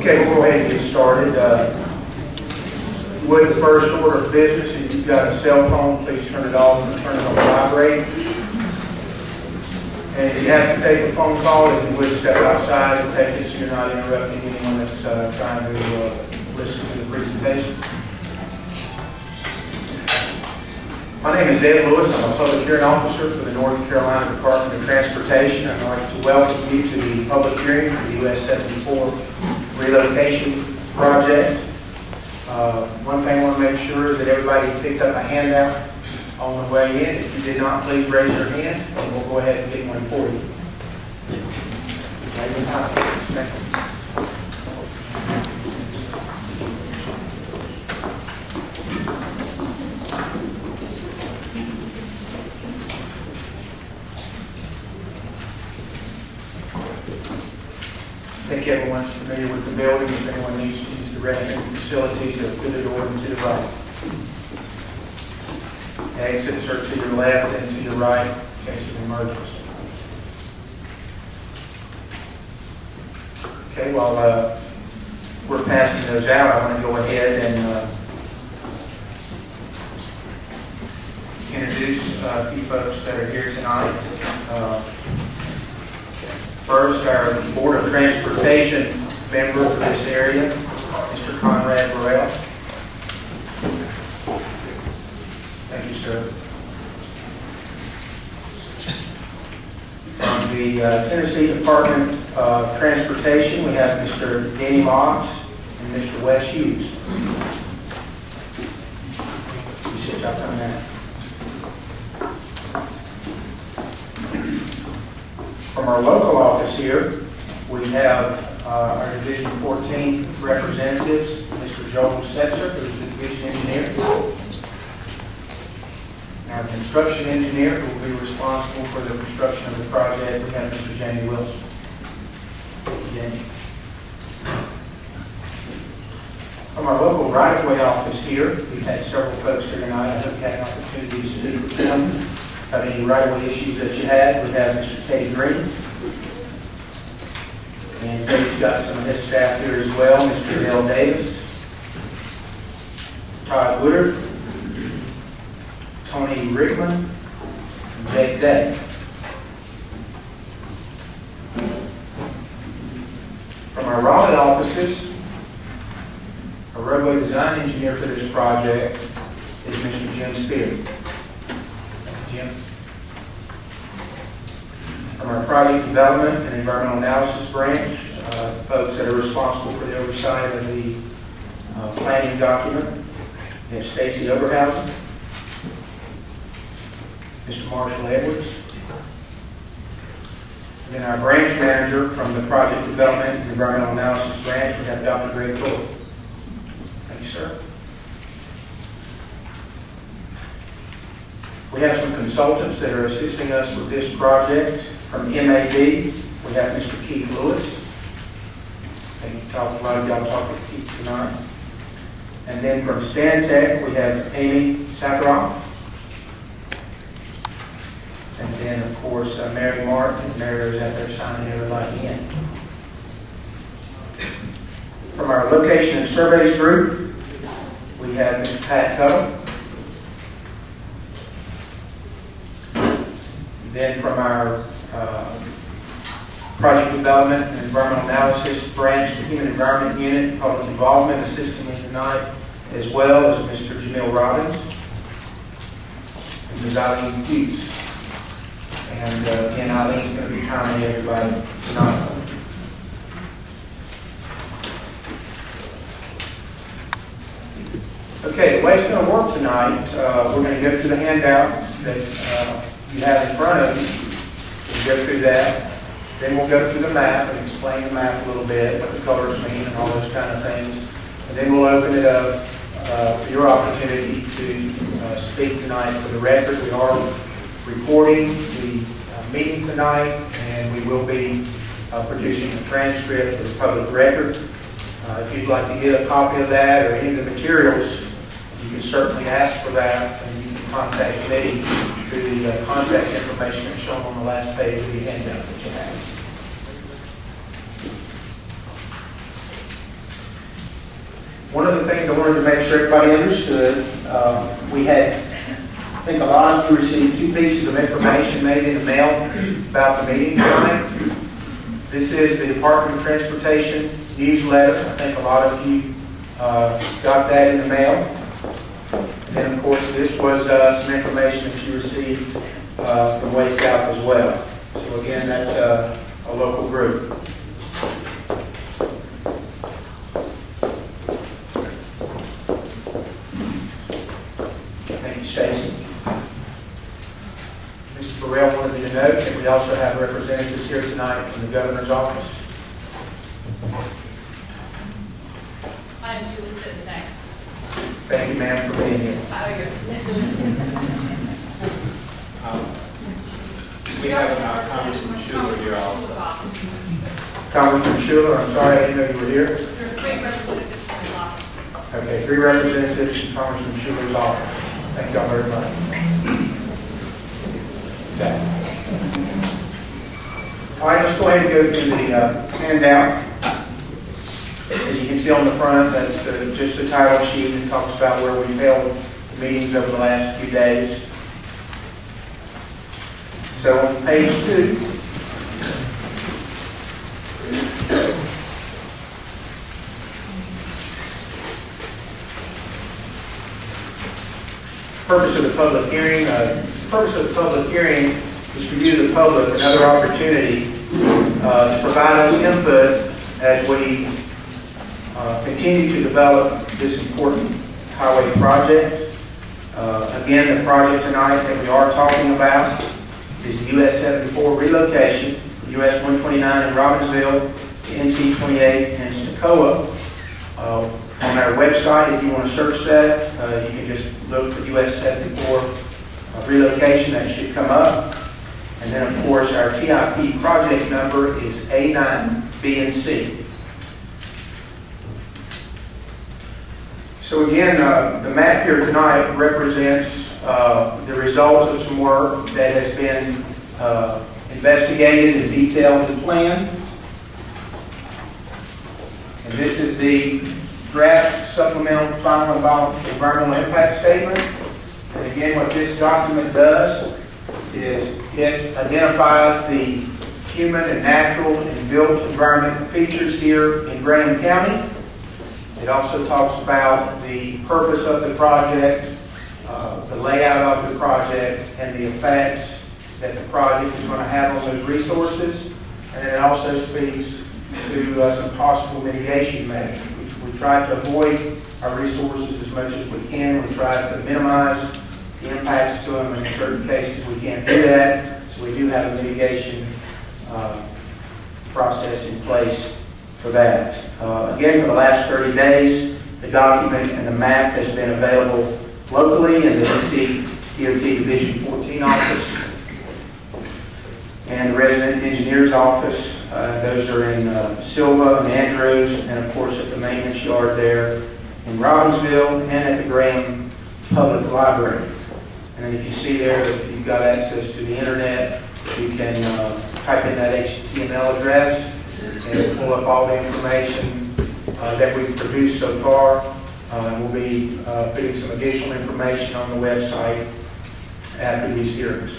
Okay, we'll go ahead and get started. With the first order of business, if you've got a cell phone, please turn it off and turn it on vibrate. And if you have to take a phone call, if you would step outside and take it so you're not interrupting anyone that's trying to listen to the presentation. My name is Ed Lewis. I'm a public hearing officer for the North Carolina Department of Transportation. I'd like to welcome you to the public hearing for the US 74 relocation project. One thing I want to make sure is that everybody picked up a handout on the way in. If you did not, please raise your hand and we'll go ahead and get one for you. I think everyone's familiar with the building. If anyone needs to use the restroom facilities, they're through the door and to the right. Exits are to your left and to your right in case of emergency. Okay, while we're passing those out, I want to go ahead and introduce a few folks that are here tonight. First, our Board of Transportation member for this area, Mr. Conrad Burrell. Thank you, sir. From the Tennessee Department of Transportation, we have Mr. Danny Moggs and Mr. Wes Hughes. You sit up on that. From our local office here, we have our Division 14 representatives, Mr. Joel Setzer, who is the division engineer. Our construction engineer, who will be responsible for the construction of the project, we have Mr. Jamie Wilson. Jamie. From our local right-of-way office here, we've had several folks here tonight. I hope you had an opportunity to speak with them. Have any right-of-way issues that you had? We have Mr. Teddy Green. And Teddy's got some of his staff here as well, Mr. Dale Davis, Todd Woodard, Tony Rickman, and Jake Day. From our Raleigh offices, our roadway design engineer for this project is Mr. Jim Spear. Jim. From our project development and environmental analysis branch, folks that are responsible for the oversight of the planning document, we have Stacy Oberhausen, Mr. Marshall Edwards, and then our branch manager from the project development and environmental analysis branch, we have Dr. Greg Fuller. Thank you, sir. We have some consultants that are assisting us with this project. From MAD, we have Mr. Keith Lewis. I think a lot of y'all talked with Keith tonight. And then from Stantec, we have Amy Sakharov. And then, of course, Mary Martin. Mary is out there signing everybody in. From our location and surveys group, we have Mr. Pat Tuttle. Then from our project development and environmental analysis branch, the human environment unit, public involvement, assisting me tonight, as well as Mr. Jamil Robbins and Ms. Eileen Hughes. And again, Eileen's going to be timing everybody tonight. Okay, the way it's going to work tonight, we're going to go through the handout that you have in front of you. We'll go through that. Then we'll go through the map and explain the map a little bit, what the colors mean and all those kind of things. And then we'll open it up for your opportunity to speak tonight. For the record, we are recording the meeting tonight, and we will be producing a transcript for the public record. If you'd like to get a copy of that or any of the materials, you can certainly ask for that, and you can contact me through the contact information that's shown on the last page of the handout that you have. One of the things I wanted to make sure everybody understood, we had, I think a lot of you received 2 pieces of information made in the mail about the meeting tonight. This is the Department of Transportation newsletter. I think a lot of you got that in the mail. And then, of course, this was some information that you received from Way South as well. So again, that's a local group. Thank you, Stacy. Mr. Burrell wanted me to note that we also have representatives here tonight from the governor's office. I'm Julie sitting next. Thank you, ma'am, for being here. We have Congressman Schuler here also. Congressman Schuler, I'm sorry, I didn't know you were here. There are 3 representatives from his office. Okay, 3 representatives from Congressman Schuler's office. Thank y'all very much. Okay. All right, let's go ahead and go through the handout. As you can see on the front, that's just a title sheet that talks about where we've held meetings over the last few days. So on page 2, purpose of the public hearing. The purpose of the public hearing is to give the public another opportunity to provide us input as we continue to develop this important highway project. Again, the project tonight that we are talking about is the US 74 relocation, US 129 in Robbinsville, to NC 28 in Stocoa. On our website, if you want to search that, you can just look for US 74 relocation. That should come up. And then, of course, our TIP project number is A9BNC. So again, the map here tonight represents the results of some work that has been investigated and detailed and planned. And this is the draft supplemental final environmental impact statement. And again, what this document does is it identifies the human and natural and built environment features here in Graham County. It also talks about the purpose of the project, the layout of the project, and the effects that the project is going to have on those resources. And then it also speaks to some possible mitigation measures. We try to avoid our resources as much as we can. We try to minimize the impacts to them, and in certain cases we can't do that. So we do have a mitigation process in place for that. Again, for the last 30 days, the document and the map has been available locally in the NC DOT Division 14 office and the Resident Engineer's office. Those are in Silva and Andrews, and of course at the maintenance yard there in Robbinsville and at the Graham Public Library. And then if you see there that you've got access to the internet, you can type in that HTML address and pull up all the information that we've produced so far. We'll be putting some additional information on the website after these hearings.